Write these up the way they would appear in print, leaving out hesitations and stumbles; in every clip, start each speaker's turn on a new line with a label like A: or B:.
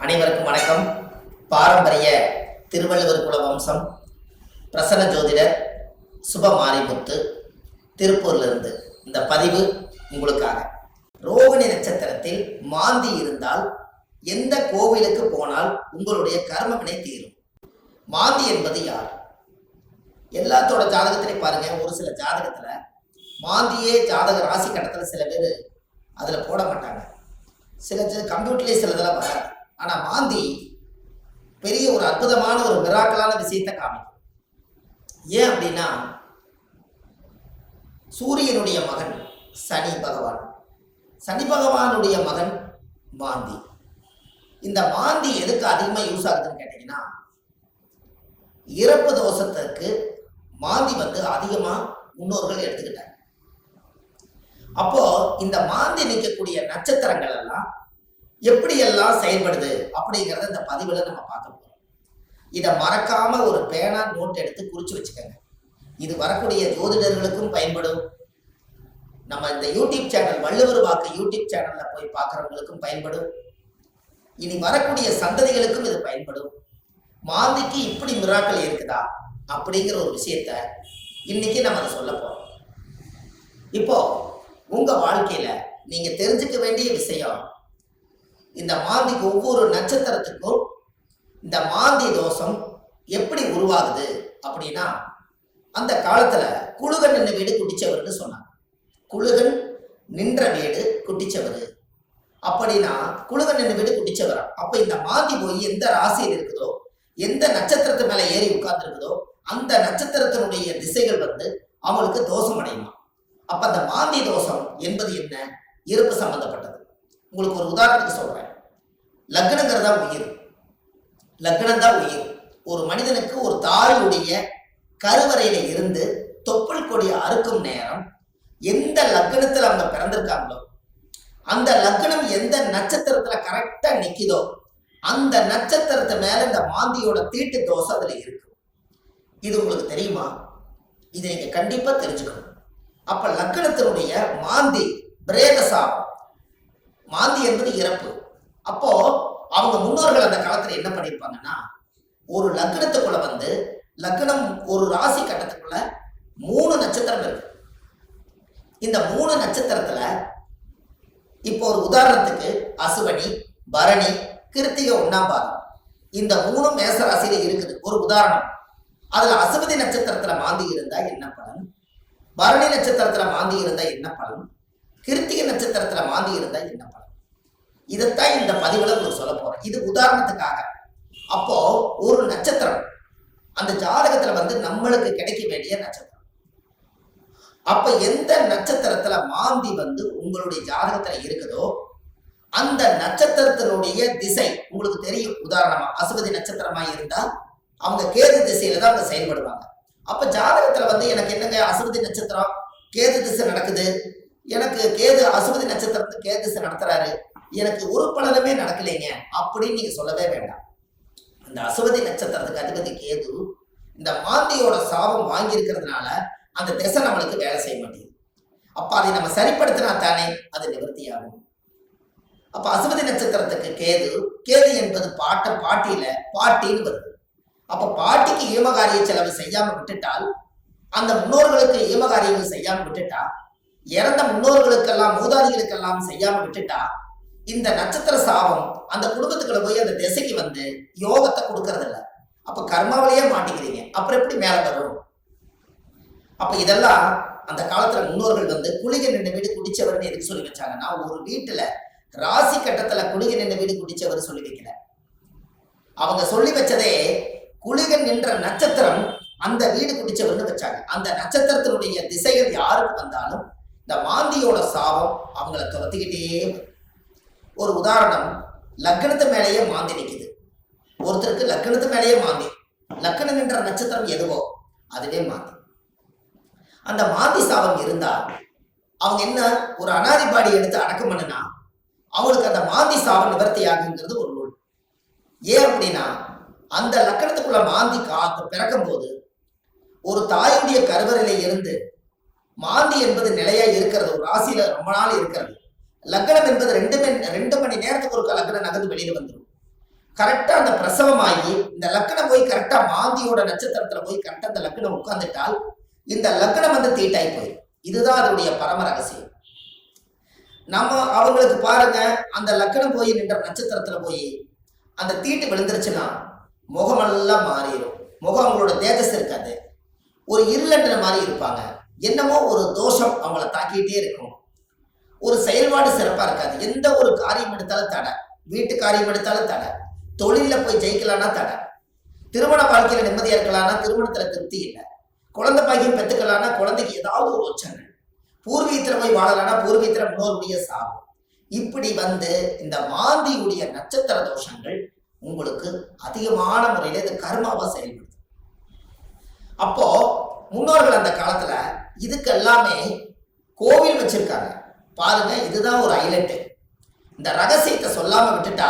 A: அனைவருக்கும் வணக்கம். பாரம்பரிய திருவள்ளுவர் குல வம்சம் பிரசன்ன ஜோதிடர் சுபமாரிமுத்து திருப்பூர்லிருந்து இந்த பதிவு உங்களுக்காக. ரோகிணி நட்சத்திரத்தில் மாந்தி இருந்தால் எந்த கோவிலுக்கு போனால் உங்களுடைய கர்மவினை தீரும். மாந்தி என்பது யார்? எல்லாத்தோட ஜாதகத்திலையும் பாருங்க, ஒரு சில ஜாதகத்துல மாந்தியே ஜாதக ராசி கட்டத்தில் சில பேர் அதில் போட மாட்டாங்க. சில கம்ப்யூட்டர்லேயே சிலதெல்லாம் வராது. ஆனால் மாந்தி பெரிய ஒரு அற்புதமான ஒரு மிராக்கலான விஷயத்தை காமிக்கும். ஏன் அப்படின்னா, சூரியனுடைய மகன் சனி பகவான், சனி பகவானுடைய மகன் மாந்தி. இந்த மாந்தி எதுக்கு அதிகமாக யூஸ் ஆகுதுன்னு கேட்டீங்கன்னா, இறப்பு தோஷத்துக்கு மாந்தி அதிகமாக முன்னோர்கள் எடுத்துக்கிட்டாங்க. அப்போ இந்த மாந்தி நிற்கக்கூடிய நட்சத்திரங்கள் எல்லாம் எப்படியெல்லாம் செயல்படுது அப்படிங்கிறத இந்த பதிவில் நம்ம பார்க்க போறோம். இதை மறக்காம ஒரு பேனா நோட் எடுத்து குறிச்சு வச்சுக்கோங்க. இது வரக்கூடிய ஜோதிடர்களுக்கும் பயன்படும். நம்ம இந்த யூடியூப் சேனல் வள்ளுவர் வாக்கு யூடியூப் சேனல்ல போய் பார்க்குறவங்களுக்கும் பயன்படும். இனி வரக்கூடிய சந்ததிகளுக்கும் இது பயன்படும். மாந்திக்கு இப்படி மிராக்கள் இருக்குதா அப்படிங்கிற ஒரு விஷயத்த இன்னைக்கு நம்ம அதை சொல்ல போறோம். இப்போ உங்க வாழ்க்கையில நீங்க தெரிஞ்சுக்க வேண்டிய விஷயம், இந்த மாந்திக்கு ஒவ்வொரு நட்சத்திரத்துக்கும் இந்த மாந்தி தோஷம் எப்படி உருவாகுது அப்படின்னா, அந்த காலத்துல குழுகன் நின்ற வீடு குட்டிச்சவர்னு சொன்னாங்க. குழுகன் நின்ற வீடு குட்டிச்சவர் அப்படின்னா குழுகன் நின்ற வீடு குட்டிச்சவரா. அப்ப இந்த மாந்தி போய் எந்த ராசியில் இருக்குதோ, எந்த நட்சத்திரத்து மேல ஏறி உட்கார்ந்து இருக்குதோ, அந்த நட்சத்திரத்தினுடைய திசைகள் அவங்களுக்கு தோஷம் அடையுமா. அப்ப அந்த மாந்தி தோஷம் என்பது என்ன? இறப்பு சம்பந்தப்பட்டது. உங்களுக்கு ஒரு உதாரணத்துக்கு சொல்றேன். லக்னங்கிறதா உயிர், லக்னம் தான் உயிர். ஒரு மனிதனுக்கு ஒரு தாயுடைய கருவறையில இருந்து தொப்புள் கொடி அறுக்கும் நேரம் எந்த லக்னத்துல அவங்க பிறந்திருக்காங்களோ, அந்த லக்னம் எந்த நட்சத்திரத்துல கரெக்டா நிக்குதோ, அந்த நட்சத்திரத்து மேல இந்த மாந்தியோட தீட்டு தோஷம் அதுல இருக்கு. இது உங்களுக்கு தெரியுமா? இதை நீங்க கண்டிப்பா தெரிஞ்சுக்கணும். அப்ப லக்னத்தினுடைய மாந்தி பிரேதசாபம். மாந்தி என்பது இறப்பு. அப்போ அவங்க முன்னோர்கள் அந்த காலத்துல என்ன பண்ணிருப்பாங்கன்னா, ஒரு லக்னத்துக்குள்ள லக்னம் ஒரு ராசி கட்டத்துக்குள்ள 3 நட்சத்திரம் இருக்கு. இந்த 3 நட்சத்திரத்துல இப்போ ஒரு உதாரணத்துக்கு அசுவனி, பரணி, கிருத்திகை 1ஆம் பாதம், இந்த 3 மேச ராசியில இருக்குது. ஒரு உதாரணம். அதுல அசுவதி நட்சத்திரத்துல மாந்தி இருந்தா என்ன பலன், பரணி நட்சத்திரத்துல மாந்தி இருந்தா என்ன பலன், கிருத்திகை நட்சத்திரத்துல மாந்தி இருந்தா என்ன பலன், இதைத்தான் இந்த பதிவுல உங்களுக்கு சொல்ல போறேன். இது உதாரணத்துக்காக. அப்போ ஒரு நட்சத்திரம் அந்த ஜாதகத்துல நம்மளுக்கு கிடைக்க வேண்டிய நட்சத்திரம். அப்ப எந்த நட்சத்திரத்துல மாந்தி உங்களுடைய ஜாதகத்துல இருக்குதோ, அந்த நட்சத்திரத்தினுடைய திசை உங்களுக்கு தெரியும். உதாரணமா அசுவதி நட்சத்திரமா இருந்தா அவங்க கேது திசையில தான் அவங்க செயல்படுவாங்க. அப்ப ஜாதகத்துல எனக்கு என்னங்க அசுவதி நட்சத்திரம் கேது திசை நடக்குது, எனக்கு கேது அசுவதி நட்சத்திரத்துக்கு கேது திசை நடத்துறாரு, எனக்கு ஒரு பலனுமே நடக்கலைங்க அப்படின்னு நீங்க சொல்லவே வேண்டாம். அந்த அசுவதி நட்சத்திரத்துக்கு அதிபதி கேது இந்த மாந்தியோட சாபம் வாங்கி இருக்கிறதுனால அந்த திசை நம்மளுக்கு வேலை செய்ய மாட்டேங்குது. அப்ப அதை நம்ம சரிப்படுத்தினா தானே அது நிவர்த்தியாகும். அப்ப அசுவதி நட்சத்திரத்துக்கு கேது, கேது என்பது பாட்டியில பாட்டின்னு வருது. அப்ப பாட்டிக்கு ஈமகாரிய செலவு செய்யாம விட்டுட்டால், அந்த முன்னோர்களுக்கு ஈமகாரியங்கள் செய்யாம விட்டுட்டா, இறந்த முன்னோர்களுக்கெல்லாம் மூதாதிகளுக்கெல்லாம் செய்யாம விட்டுட்டா, இந்த நட்சத்திர சாபம் அந்த குடும்பத்துக்குள்ள போய் அந்த திசைக்கு யோகத்தை கொடுக்கறது இல்லை. அப்ப கர்மாவிலேயே மாட்டிக்கிறீங்க. அப்புறம் எப்படி மேல வரும்? அப்ப இதெல்லாம் அந்த காலத்துல முன்னோர்கள் குளிகை நின்ற வீடு குடிச்சவர்னு எதுக்கு சொல்லி வச்சாங்கன்னா, ஒரு வீட்டுல ராசி கட்டத்துல குளிகை நின்ற வீடு குடிச்சவர் சொல்லி வைக்கல. அவங்க சொல்லி வச்சதே குளிகன் நின்ற நட்சத்திரம் அந்த வீடு குடிச்சவர்னு வச்சாங்க. அந்த நட்சத்திரத்தினுடைய திசைகள் யாருக்கு வந்தாலும் இந்த மாந்தியோட சாபம் அவங்கள துரத்திக்கிட்டே. ஒரு உதாரணம், லக்னத்து மேலேயே மாந்தி நிற்குது. ஒருத்தருக்கு லக்னத்து மேலேயே மாந்தி, லக்னம் என்ற நட்சத்திரம் எதுவோ அதுவே மாந்தி. அந்த மாந்தி சாபம் இருந்தா அவங்க என்ன ஒரு அனாதிபாடி எடுத்து அடக்கம் பண்ணுனா அவங்களுக்கு அந்த மாந்தி சாபம் நிவர்த்தி ஆகுங்கிறது ஒரு நூல். ஏன் அப்படின்னா, அந்த லக்கணத்துக்குள்ள மாந்தி பிறக்கும் போது ஒரு தாயுடைய கருவறையில இருந்து மாந்தி என்பது நிலையா இருக்கிறது, ஒரு ராசியில ரொம்ப நாள் இருக்கிறது. லக்னம் என்பது 2 மணி நேரத்துக்கு ஒரு லக்னம் நகர்ந்து வெளியில வந்துடும். கரெக்டா அந்த பிரசவமாகி இந்த லக்னம் போய் கரெக்டா மாந்தியோட நட்சத்திரத்துல போய் கரெக்டா அந்த லக்னம் உட்கார்ந்துட்டால் இந்த லக்னம் வந்து தீட்டாய் போயிடும். இதுதான் அதனுடைய பரம ரகசியம். நம்ம அவங்களுக்கு பாருங்க, அந்த லக்னம் போய் நின்ற நட்சத்திரத்துல போய் அந்த தீட்டு விழுந்துருச்சுன்னா முகமெல்லாம் மாறிடும். முகம் அவங்களோட தேஜஸ் இருக்காது, ஒரு இருளன்ற மாதிரி இருப்பாங்க. என்னமோ ஒரு தோஷம் அவங்கள தாக்கிட்டே இருக்கும். ஒரு செயல்பாடு சிறப்பா இருக்காது. எந்த ஒரு காரியம் எடுத்தாலும் தடை, வீட்டு காரியம் எடுத்தாலும் தடை, தொழில போய் ஜெயிக்கலாம்னா தடை, திருமண வாழ்க்கையில நிம்மதியா இருக்கலாம்னா திருமணத்துல திருப்தி இல்லை, குழந்தை பாக்கியம் பெற்றுக்கலாம்னா குழந்தைக்கு ஏதாவது ஒரு ஒச்சனை, பூர்வீகத்துல போய் வாழலாம்னா பூர்வீகத்துல முன்னோருடைய சாபம். இப்படி வந்து இந்த மாந்தியுடைய நட்சத்திர தோஷங்கள் உங்களுக்கு அதிகமான முறையில இது கர்மாவா செயல்படுது. அப்போ முன்னோர்கள் அந்த காலத்துல இதுக்கு எல்லாமே கோவில் வச்சிருக்காங்க பாருங்க. இதுதான் ஒரு ஹைலைட். இந்த ரகசியத்தை சொல்லாம விட்டுட்டா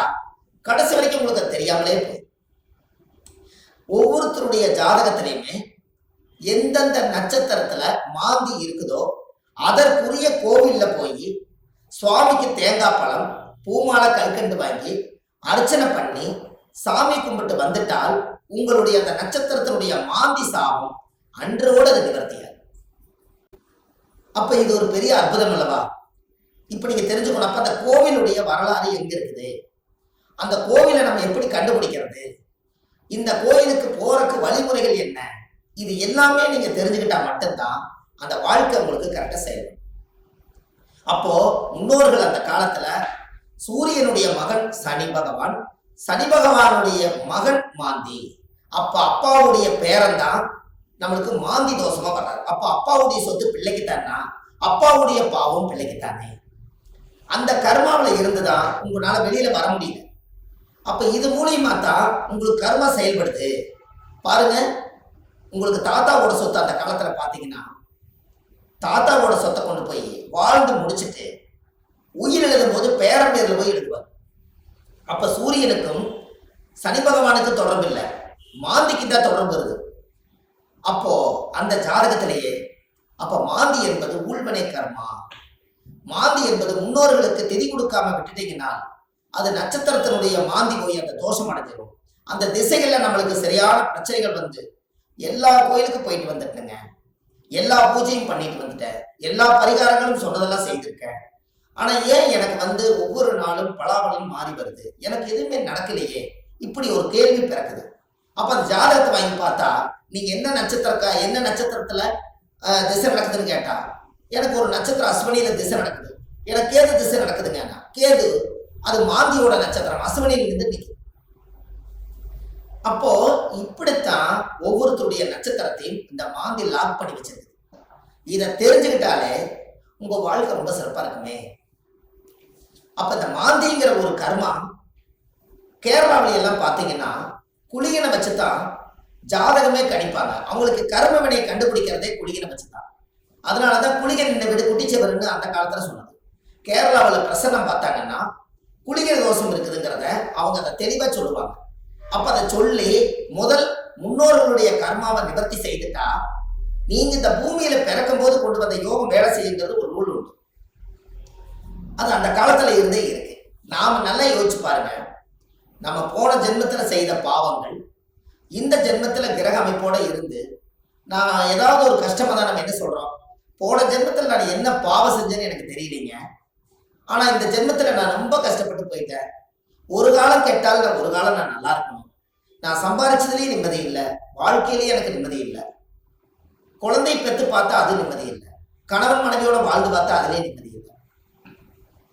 A: கடைசி வரைக்கும் உங்களுக்கு தெரியாமலே போய் ஒவ்வொருத்தருடைய ஜாதகத்திலையுமே எந்தெந்த நட்சத்திரத்துல மாந்தி இருக்குதோ அதற்குரிய கோவில்ல போய் சுவாமிக்கு தேங்காய் பழம் பூமாலை கல்கண்டு வாங்கி அர்ச்சனை பண்ணி சாமி கும்பிட்டு வந்துட்டால் உங்களுடைய அந்த நட்சத்திரத்தினுடைய மாந்தி சாபம் அன்றோடு அது நிவர்த்தியாது. அப்ப இது ஒரு பெரிய அற்புதம் அல்லவா? இப்ப நீங்க தெரிஞ்சுக்கணும். அப்ப அந்த கோவிலுடைய வரலாறு எங்க இருக்குது, அந்த கோவிலை நம்ம எப்படி கண்டுபிடிக்கிறது, இந்த கோயிலுக்கு போறதுக்கு வழிமுறைகள் என்ன, இது எல்லாமே நீங்க தெரிஞ்சுக்கிட்டா மட்டும்தான் அந்த வாழ்க்கை உங்களுக்கு கரெக்டா செய்யணும். அப்போ முன்னோர்கள் அந்த காலத்துல சூரியனுடைய மகன் சனி பகவான், சனி பகவானுடைய மகன் மாந்தி. அப்ப அப்பாவுடைய பேரன் தான் நம்மளுக்கு மாந்தி தோஷமா வர்றாரு. அப்ப அப்பாவுடைய சொத்து பிள்ளைக்குத்தானா, அப்பாவுடைய பாவம் பிள்ளைக்குத்தானே. அந்த கர்மாவில இருந்துதான் உங்களால வெளியில வர முடியல. அப்ப இது மூலியமா தான் உங்களுக்கு கர்மா செயல்படுது. பாருங்க, உங்களுக்கு தாத்தாவோட சொத்து அந்த காலத்துல பாத்தீங்கன்னா தாத்தாவோட சொத்தை கொண்டு போய் வாழ்ந்து முடிச்சுட்டு உயிர் எழுதும் போது பேரன் பேர்ல போய் எழுதுவார். அப்ப சூரியனுக்கும் சனி பகவானுக்கு தொடர்பு இல்லை, மாந்திக்கு தான் தொடர்பு வருது. அப்போ அந்த ஜாதகத்திலேயே அப்ப மாந்தி என்பது உள்வனை கர்மா. மாந்தி என்பது முன்னோர்களுக்கு திதி கொடுக்காம விட்டுட்டீங்கன்னா அது நட்சத்திரத்தினுடைய மாந்தி போய் அந்த தோஷம் அடைஞ்சிடும். அந்த திசைகள்ல நம்மளுக்கு சரியான பிரச்சனைகள் வந்து எல்லா கோயிலுக்கும் போயிட்டு வந்துட்டுங்க, எல்லா பூஜையும் பண்ணிட்டு வந்துட்டேன், எல்லா பரிகாரங்களும் சொன்னதெல்லாம் செய்திருக்கேன். ஆனா ஏன் எனக்கு வந்து ஒவ்வொரு நாளும் பலாபலம் மாறி வருது, எனக்கு எதுவுமே நடக்கலையே, இப்படி ஒரு கேள்வி பிறக்குது. அப்ப அந்த ஜாதகத்தை வாங்கி பார்த்தா நீங்க என்ன நட்சத்திரத்துல திசை நடக்குதுன்னு கேட்டா எனக்கு ஒரு நட்சத்திரம் அஸ்வினியில திசை நடக்குது, எனக்கு கேது திசை நடக்குதுங்க. கேது அது மாந்தியோட நட்சத்திரம், அஸ்வினியில இருந்து நிற்கும். அப்போ இப்படித்தான் ஒவ்வொருத்தருடைய நட்சத்திரத்தையும் இந்த மாந்தி லாக் பண்ணி வச்சிருக்கு. இதை தெரிஞ்சுக்கிட்டாலே உங்க வாழ்க்கை ரொம்ப சிறப்பா இருக்குமே. அப்ப இந்த மாந்திங்கிற ஒரு கர்மா கேரளாவில எல்லாம் பாத்தீங்கன்னா குளிகனை வச்சுதான் ஜாதகமே கணிப்பாங்க. அவங்களுக்கு கர்ம வினை கண்டுபிடிக்கிறதே குளிகனை வச்சுதான். அதனாலதான் குளிகன் இந்த வீடு குட்டிச்சவர்னு அந்த காலத்துல சொன்னது. கேரளாவில் பிரசன்னம் பார்த்தாங்கன்னா குளிகை தோஷம் இருக்குதுங்கிறத அவங்க அதை தெளிவா சொல்லுவாங்க. அப்ப அதை சொல்லி முதல் முன்னோர்களுடைய கர்மாவை நிவர்த்தி செய்துட்டா நீங்க இந்த பூமியில பிறக்கும் போது கொண்டு வந்த யோகம் வேலை செய்யுங்கிறது ஒரு ரூல் உண்டு. அது அந்த காலத்துல இருந்தே இருக்கு. நாம நல்லா யோசிச்சு பாருங்க, நம்ம போன ஜென்மத்துல செய்த பாவங்கள் இந்த ஜென்மத்துல கிரக அமைப்போட இருந்து நான் ஏதாவது ஒரு கஷ்டமா தான் நம்ம என்ன சொல்றோம், போன ஜென்மத்துல நான் என்ன பாவம் செஞ்சேன்னு எனக்கு தெரியலீங்க, ஆனா இந்த ஜென்மத்துல நான் ரொம்ப கஷ்டப்பட்டு போயிட்டேன், ஒரு காலம் கெட்டால் ஒரு காலம் நான் நல்லா இருக்கணும், நான் சம்பாதிச்சதுலயும் நிம்மதி இல்லை, வாழ்க்கையிலேயே எனக்கு நிம்மதி இல்லை, குழந்தை பெற்று பார்த்தா அது நிம்மதி இல்லை, கணவன் மனைவியோட வாழ்ந்து பார்த்தா அதுலேயே நிம்மதி இல்லை,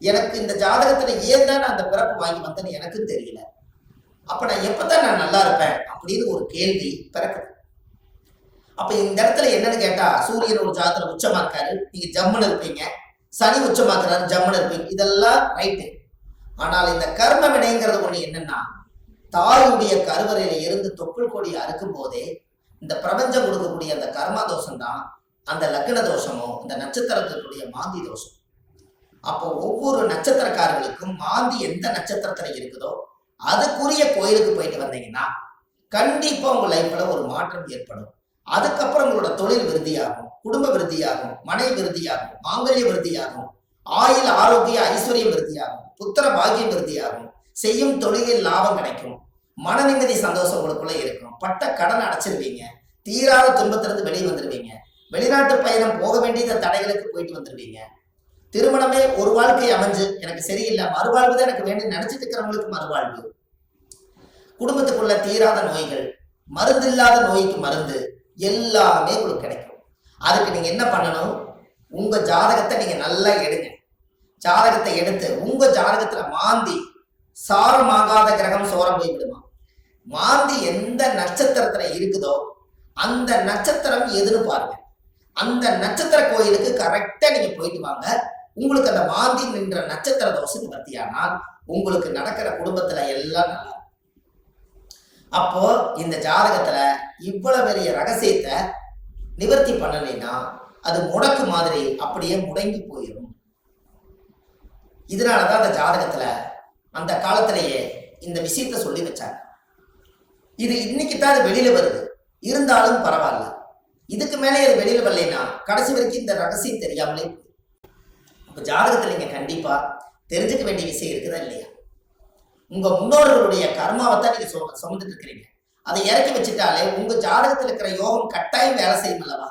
A: எனக்கு இந்த ஜாதகத்துல ஏன் தான் நான் அந்த பிறப்பு வாங்கி வந்தேன்னு எனக்கும் தெரியல, அப்ப நான் எப்பதான் நான் நல்லா இருப்பேன் அப்படின்னு ஒரு கேள்வி பிறக்குது. அப்ப இந்த இடத்துல என்னன்னு கேட்டா சூரியன் ஒரு ஜாதகத்துல உச்சமா இருக்காரு, நீங்க ஜம்முன்னு இருப்பீங்க, சனி உச்சமாக்குறாரு ஜம்முன்னு இருப்பீங்க, இதெல்லாம் ரைட்டு. ஆனால் இந்த கர்ம வினைங்கிறது ஒண்ணு என்னன்னா தாயுடைய கருவறையில இருந்து தொப்புள் கொடி அறுக்கும் போதே இந்த பிரபஞ்சம் கொடுக்கக்கூடிய அந்த கர்மா தோஷம் தான் அந்த லக்ன தோஷமோ இந்த நட்சத்திரத்தினுடைய மாந்தி தோஷம். அப்போ ஒவ்வொரு நட்சத்திரக்காரர்களுக்கும் மாந்தி எந்த நட்சத்திரத்துல இருக்குதோ அதுக்குரிய கோயிலுக்கு போயிட்டு வந்தீங்கன்னா கண்டிப்பா உங்க லைஃப்ல ஒரு மாற்றம் ஏற்படும். அதுக்கப்புறம் உங்களோட தொழில் விருத்தியாகும், குடும்ப விருத்தியாகும், மனை விருத்தியாகும், மாங்கல்ய விருத்தியாகும், ஆயுள் ஆரோக்கிய ஐஸ்வர்யம் விருத்தியாகும், புத்திர பாக்கியம் விருத்தியாகும், செய்யும் தொழிலில் லாபம் கிடைக்கும், மன நிம்மதி சந்தோஷம் உங்களுக்குள்ள இருக்கும், பட்ட கடன் அடைச்சிருவீங்க, தீராத துன்பத்திலிருந்து வெளியே வந்துருவீங்க, வெளிநாட்டு பயணம் போக வேண்டிய தடைகளுக்கு போயிட்டு வந்துருவீங்க. திருமணமே ஒரு வாழ்க்கை அமைஞ்சு எனக்கு சரியில்லை, மறுவாழ்வு தான் எனக்கு வேண்டும் நினைச்சிட்டு இருக்கிறவங்களுக்கு மறுவாழ்வு. குடும்பத்துக்குள்ள தீராத நோய்கள், மருந்து இல்லாத நோய்க்கு மருந்து, எல்லாமே உங்களுக்கு கிடைக்கும். அதுக்கு நீங்க என்ன பண்ணணும், உங்க ஜாதகத்தை நீங்க நல்லா எடுங்க. ஜாதகத்தை எடுத்து உங்க ஜாதகத்துல மாந்தி சாரமாகாத கிரகம் சோரம் போய் விடுமா, மாந்தி எந்த நட்சத்திரத்துல இருக்குதோ அந்த நட்சத்திரம் எதுன்னு பாருங்க. அந்த நட்சத்திர கோயிலுக்கு கரெக்டா நீங்க போயிட்டு வாங்க. உங்களுக்கு அந்த மாந்தி நின்ற நட்சத்திர தோஷம் நிவர்த்தியானால் உங்களுக்கு நடக்கிற குடும்பத்துல எல்லாம் நல்லா. அப்போ இந்த ஜாதகத்துல இவ்வளவு பெரிய ரகசியத்தை நிவர்த்தி பண்ணலைன்னா அது முடக்கு மாதிரி அப்படியே முடங்கி போயிடும். இதனாலதான் அந்த ஜாதகத்துல அந்த காலத்திலேயே இந்த விஷயத்த சொல்லி வச்சாங்க. இது இன்னைக்கு தான் அது வெளியில வருது, இருந்தாலும் பரவாயில்ல. இதுக்கு மேலே அது வெளியில வரலைன்னா கடைசி வரைக்கும் இந்த ரகசியம் தெரியாமலே. இப்ப ஜாதகத்துல நீங்க கண்டிப்பா தெரிஞ்சுக்க வேண்டிய விஷயம் இருக்குதா இல்லையா? உங்க முன்னோர்களுடைய கர்மாவை தான் நீங்க சுமந்துட்டு இருக்கிறீங்க. அதை இறக்கி வச்சுட்டாலே உங்க ஜாதகத்துல இருக்கிற யோகம் கட்டாயம் வேலை செய்யும் அல்லவா?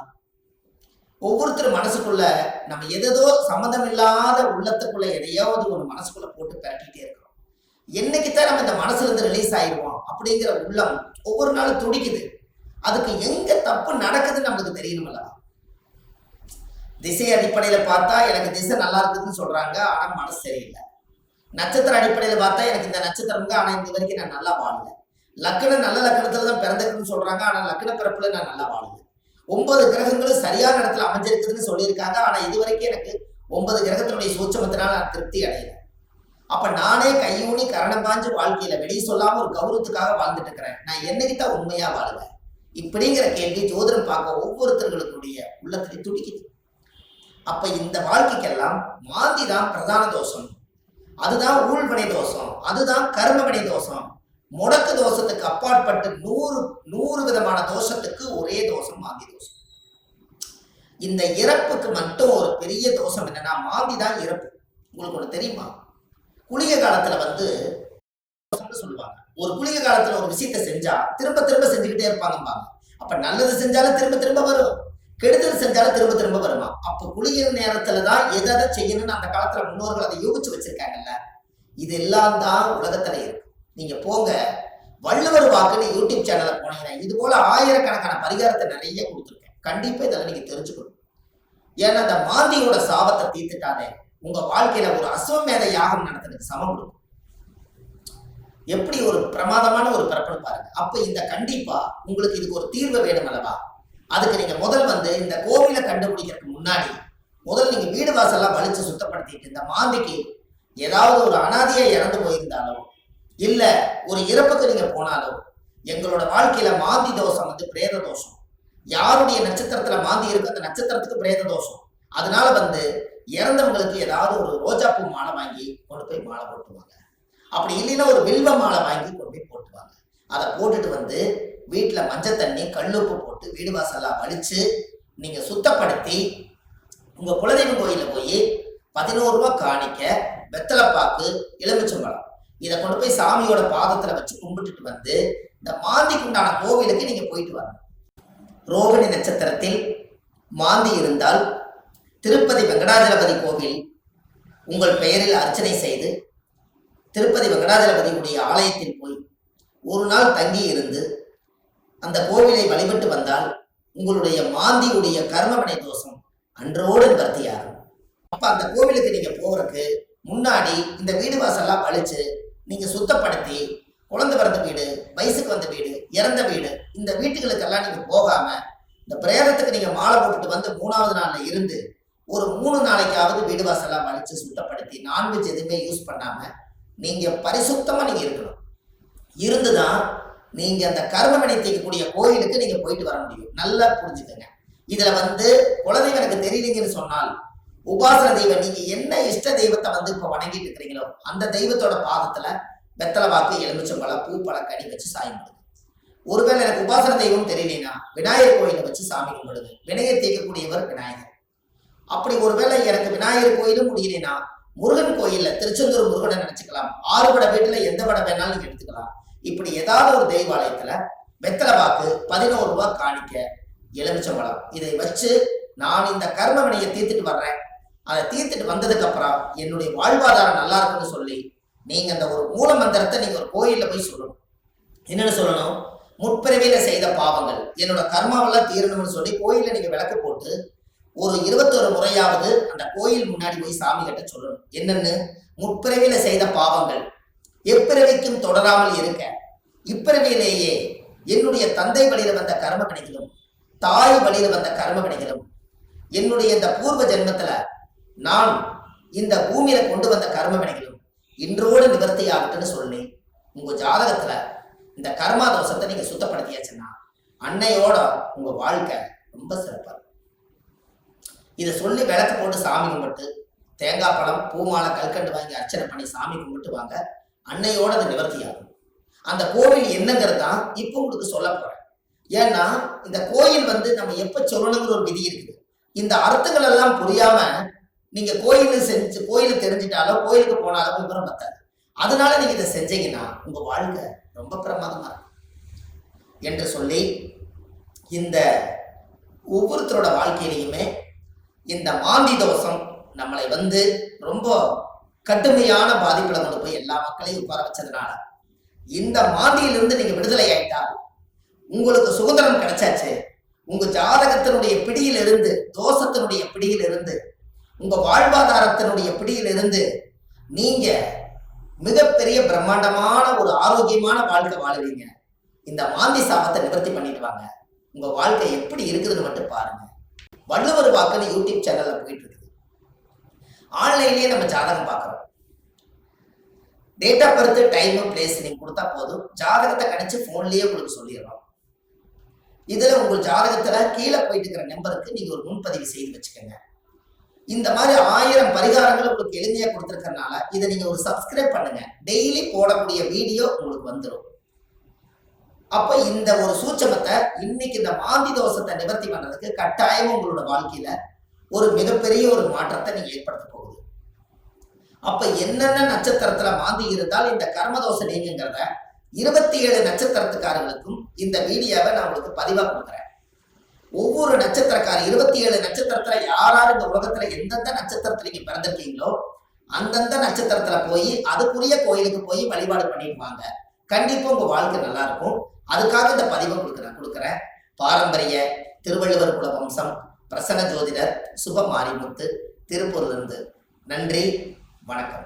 A: ஒவ்வொருத்தரும் மனசுக்குள்ள நம்ம எதோ சம்மந்தம் இல்லாத உள்ளத்துக்குள்ள எதையாவது ஒரு மனசுக்குள்ள போட்டு பரட்டிட்டே இருக்கிறோம். என்னைக்குத்தான் நம்ம இந்த மனசுல இருந்து ரிலீஸ் ஆயிடுவோம் அப்படிங்கிற உள்ளம் ஒவ்வொரு நாளும் துடிக்குது. அதுக்கு எங்க தப்பு நடக்குதுன்னு நம்மளுக்கு தெரியணும் அல்லவா? திசை அடிப்படையில பார்த்தா எனக்கு திசை நல்லா இருக்குதுன்னு சொல்றாங்க, ஆனா மனசு சரியில்லை. நட்சத்திர அடிப்படையில பார்த்தா எனக்கு இந்த நட்சத்திரங்க, ஆனா இந்த வரைக்கும் நான் நல்லா வாழல. லக்கணம் நல்ல லக்கணத்துலதான் பிறந்திருக்குன்னு சொல்றாங்க, ஆனா லக்கண பிறப்புல நான் நல்லா வாழல. 9 கிரகங்களும் சரியான இடத்துல அமைஞ்சிருக்குதுன்னு சொல்லியிருக்காங்க, ஆனா இது வரைக்கும் எனக்கு 9 கிரகத்தினுடைய சூட்சமத்தினால நான் திருப்தி அடையல. அப்ப நானே கையூனி கரணம் பாஞ்சு வாழ்க்கையில வெளியே சொல்லாம ஒரு கௌரவத்துக்காக வாழ்ந்துட்டு இருக்கிறேன். நான் என்னைக்குத்தான் உண்மையா வாழுவேன்? இப்படிங்கிற கேள்வி ஜோதிடம் பார்க்க ஒவ்வொருத்தர்களுடைய உள்ளத்திலே துடிக்குது. அப்ப இந்த வாழ்க்கைக்கெல்லாம் மாந்தி தான் பிரதான தோஷம், அதுதான் ஊழ்வினை தோஷம், அதுதான் கர்மவினை தோஷம். முடக்கு தோஷத்துக்கு அப்பாற்பட்டு 100 விதமான தோஷத்துக்கு ஒரே தோஷம் மாந்தி தோஷம். இந்த இறப்புக்கு மட்டும் ஒரு பெரிய தோஷம் என்னன்னா மாந்தி தான் இறப்பு. உங்களுக்கு ஒண்ணு தெரியுமா? குளிகை காலத்துல சொல்லுவாங்க, ஒரு குளிகை காலத்துல ஒரு விஷயத்த செஞ்சா திரும்ப திரும்ப செஞ்சுக்கிட்டே இருப்பாங்க. அப்ப நல்லது செஞ்சாலும் திரும்ப திரும்ப வரும், கெடுதல் செஞ்சாலும் திரும்ப திரும்ப வருமா? அப்ப குளிகை நேரத்துலதான் எதை செய்யணும்னு அந்த காலத்துல முன்னோர்கள் அதை யோகிச்சு வச்சிருக்காங்கல்ல. இதெல்லாம் தான் உலகத்துல இருக்கு. நீங்க போங்க, வள்ளுவர் வாக்குன்னு யூடியூப் சேனல்ல போனீங்கன்னா இது போல ஆயிரக்கணக்கான பரிகாரத்தை நிறைய கொடுத்துருக்கேன். கண்டிப்பா இதெல்லாம் நீங்க தெரிஞ்சுக்கணும். ஏன்னா அந்த மாந்தியோட சாபத்தை தீர்த்துட்டாலே உங்க வாழ்க்கையில ஒரு அஸ்வமேத யாகம் நடத்துறதுக்கு சமம் கொடுக்கும். எப்படி ஒரு பிரமாதமான ஒரு பிறப்புன்னு பாருங்க. அப்ப இந்த கண்டிப்பா உங்களுக்கு இதுக்கு ஒரு தீர்வு வேணும் அல்லவா? அதுக்கு நீங்க முதல் இந்த கோவிலை கண்டுபிடிக்கிறதுக்கு முன்னாடி முதல் நீங்க வீடு வாசல்லாம் வலிச்சு சுத்தப்படுத்திட்டு, இந்த மாந்திக்கு ஏதாவது ஒரு அனாதையா இறந்து போயிருந்தாலோ இல்ல ஒரு இறப்புக்கு நீங்க போனாலோ, எங்களோட வாழ்க்கையில மாந்தி தோஷம் பிரேத தோஷம். யாருடைய நட்சத்திரத்துல மாந்தி இருக்கு அந்த நட்சத்திரத்துக்கு பிரேத தோஷம். அதனால இறந்தவங்களுக்கு ஏதாவது ஒரு ரோஜாப்பூ மாலை வாங்கி கொண்டு போய் மாலை போட்டுவாங்க. அப்படி இல்லைன்னா ஒரு வில்வ மாலை வாங்கி கொண்டு போய் போட்டுவாங்க. அதை போட்டுட்டு வீட்டுல மஞ்சள் தண்ணி கல்லுப்பு போட்டு வீடு வாசல்லாம் வலிச்சு நீங்க சுத்தப்படுத்தி உங்க குலதெய்வம் கோயில போய் 11 ரூபாய் காணிக்க, வெத்தலைப்பாக்கு, எலுமிச்சம்பழம் இதை கொண்டு போய் சாமியோட பாதத்துல வச்சு கும்பிட்டுட்டு இந்த மாந்திக்கு உண்டான கோவிலுக்கு நீங்க போயிட்டு வரணும். ரோகிணி நட்சத்திரத்தில் மாந்தி இருந்தால் திருப்பதி வெங்கடாஜலபதி கோவில் உங்கள் பெயரில் அர்ச்சனை செய்து திருப்பதி வெங்கடாஜலபதியுடைய ஆலயத்தில் போய் ஒரு நாள் தங்கி இருந்து அந்த கோவிலை வழிபட்டு வந்தால் உங்களுடைய மாந்தியுடைய கர்மவினை தோஷம் அன்றோடு நிவர்த்தியாகும். அப்ப அந்த கோவிலுக்கு நீங்க போறதுக்கு முன்னாடி இந்த வீடு வாசல்லாம் வலிச்சு நீங்க சுத்தப்படுத்தி, குழந்தை பிறந்த வீடு, வயசுக்கு வந்த வீடு, இறந்த வீடு, இந்த வீட்டுகளுக்கெல்லாம் நீங்க போகாம இந்த பிரேதத்துக்கு நீங்க மாலை போட்டுட்டு 3வது நாள்ல இருந்து ஒரு 3 நாளைக்காவது வீடு வாசல்லாம் வலிச்சு சுத்தப்படுத்தி நான்வெஜ் எதுவுமே யூஸ் பண்ணாம நீங்க பரிசுத்தமா நீங்க இருக்கணும். இருந்துதான் நீங்க அந்த கர்மவினை தீர்க்கக்கூடிய கோயிலுக்கு நீங்க போயிட்டு வர முடியும். நல்லா புரிஞ்சுக்கங்க. இதுல குலதெய்வம் எனக்கு தெரியலீங்கன்னு சொன்னால் உபாசன தெய்வம், நீங்க என்ன இஷ்ட தெய்வத்தை இப்ப வணங்கிட்டு இருக்கிறீங்களோ அந்த தெய்வத்தோட பாதத்துல வெத்தலை வாக்கு, எலுமிச்சம்பழம், பூ, பழம், கனி வச்சு சாமி கும்பிடுங்க. ஒருவேளை எனக்கு உபாசன தெய்வம் தெரியலனா விநாயகர் கோயிலை வச்சு சாமி கும்பிடுங்க. வினையை தீர்க்கக்கூடியவர் விநாயகர். அப்படி ஒருவேளை எனக்கு விநாயகர் கோயிலும் முடியலனா முருகன் கோயில்ல திருச்செந்தூர் முருகனை நினைச்சுக்கலாம், ஆறுபட வீட்டுல எந்த படம் வேணாலும் நீங்க எடுத்துக்கலாம். இப்படி ஏதாவது ஒரு தெய்வாலயத்துல வெத்தலை பாக்கு, 11 ரூபாய் காணிக்க, எலுமிச்சம்பழம், இதை வச்சு நான் இந்த கர்ம வினையை தீர்த்துட்டு வர்றேன், அதை தீர்த்துட்டு வந்ததுக்கு அப்புறம் என்னுடைய வாழ்வாதாரம் நல்லா இருக்குன்னு சொல்லி நீங்க அந்த ஒரு மூல மந்திரத்தை நீங்க ஒரு கோயில்ல போய் சொல்லணும். என்னன்னு சொல்லணும்? முற்பிறவியில செய்த பாவங்கள் என்னோட கர்மாவெல்லாம் தீரணும்னு சொல்லி கோயில்ல நீங்க விளக்கு போட்டு ஒரு 21 முறையாவது அந்த கோயில் முன்னாடி போய் சாமி கிட்ட சொல்லணும். என்னன்னு? முற்பிறவியில செய்த பாவங்கள் எப்பிறவிக்கும் தொடராமல் இருக்க, இப்பிறவியிலேயே என்னுடைய தந்தை வழியில வந்த கர்ம வினைகளும் தாய் வழியில வந்த கர்ம வினைகளும் என்னுடைய இந்த பூர்வ ஜென்மத்துல நான் இந்த பூமியில கொண்டு வந்த கர்ம வினைகளும் இன்றோடு நிவர்த்தி ஆகட்டுன்னு சொல்லி உங்க ஜாதகத்துல இந்த கர்மா தோஷத்தை நீங்க சுத்தப்படுத்தியாச்சுன்னா அன்னையோட உங்க வாழ்க்கை ரொம்ப சிறப்பா இருக்கும். இதை சொல்லி விளக்கு போட்டு சாமி கும்பிட்டு தேங்காய் பழம், பூமாலை, கல்கண்டு வாங்கி அர்ச்சனை பண்ணி சாமி கும்பிட்டு வாங்க. அன்னையோட அது நிவர்த்தி ஆகும். அந்த கோவில் என்னங்கிறது தான் இப்போ உங்களுக்கு சொல்ல போறேன். ஏன்னா இந்த கோயில் நம்ம எப்ப சொல்லணுங்கிற ஒரு விதி இருக்குது. இந்த அர்த்தங்கள் எல்லாம் புரியாம நீங்க கோயிலுக்கு தெரிஞ்சிட்டாலோ கோயிலுக்கு போனாலும் விவரம் பத்தாது. அதனால நீங்க இதை செஞ்சீங்கன்னா உங்க வாழ்க்கை ரொம்ப பிரமாதமா இருக்கும் என்று சொல்லி, இந்த ஒவ்வொருத்தரோட வாழ்க்கையிலையுமே இந்த மாந்தி தோஷம் நம்மளை ரொம்ப கடுமையான பாதிப்புல கொண்டு போய் எல்லா மக்களையும் உட்கார வச்சதுனால இந்த மாந்தியிலிருந்து நீங்க விடுதலை ஆயிட்டால் உங்களுக்கு சுதந்திரம் கிடைச்சாச்சு. உங்க ஜாதகத்தினுடைய பிடியிலிருந்து, தோஷத்தினுடைய பிடியிலிருந்து, உங்க வாழ்வாதாரத்தினுடைய பிடியிலிருந்து நீங்க மிகப்பெரிய பிரம்மாண்டமான ஒரு ஆரோக்கியமான வாழ்க்கை வாழுவீங்க. இந்த மாந்தி சாபத்தை நிவர்த்தி பண்ணிட்டு வாங்க. உங்க வாழ்க்கை எப்படி இருக்குதுன்னு மட்டும் பாருங்க. வள்ளுவர் வாக்குன்னு யூடியூப் சேனல்ல போயிட்டு இருக்குது. ஆன்லைன்லயே நம்ம ஜாதகம் பார்க்கிறோம். Date of birth, time, place நீங்க கொடுத்தா போதும், ஜாதகத்தை கணிச்சு போன்லயே உங்களுக்கு சொல்லிடுறோம். இதுல உங்க ஜாதகத்துல கீழே போயிட்டு இருக்கிற நம்பருக்கு நீங்க ஒரு முன்பதிவு செய்து வச்சுக்கோங்க. இந்த மாதிரி 1000 பரிகாரங்கள் உங்களுக்கு எளிமையா கொடுத்துருக்கறனால இதை நீங்க ஒரு சப்ஸ்கிரைப் பண்ணுங்க. டெய்லி போடக்கூடிய வீடியோ உங்களுக்கு வந்துடும். அப்ப இந்த ஒரு சூட்சமத்தை இன்னைக்கு இந்த மாந்தி தோஷத்தை நிவர்த்தி பண்றதுக்கு கட்டாயம் உங்களோட வாழ்க்கையில ஒரு மிகப்பெரிய ஒரு மாற்றத்தை நீங்க ஏற்படுத்த போகுது. அப்ப என்னென்ன நட்சத்திரத்துல மாந்தி இருந்தால் இந்த கர்மதோஷம் நீங்கிறத 27 நட்சத்திரத்துக்காரர்களுக்கும் இந்த வீடியோவை நான் உங்களுக்கு பதிவா கொடுக்குறேன். ஒவ்வொரு நட்சத்திரக்கார 27 நட்சத்திரத்துல யாராரு இந்த உலகத்துல எந்தெந்த நட்சத்திரத்துல நீங்க பிறந்திருக்கீங்களோ அந்தந்த நட்சத்திரத்துல போய் அதுக்குரிய கோயிலுக்கு போய் வழிபாடு பண்ணிடுவாங்க. கண்டிப்பா உங்க வாழ்க்கை நல்லா இருக்கும். அதுக்காக இந்த பதிவை கொடுக்குறேன். பாரம்பரிய திருவள்ளுவர் குல வம்சம், பிரசன்ன ஜோதிடர் சுப மாரிமுத்து, திருப்பூர்ல இருந்து. நன்றி, வணக்கம்.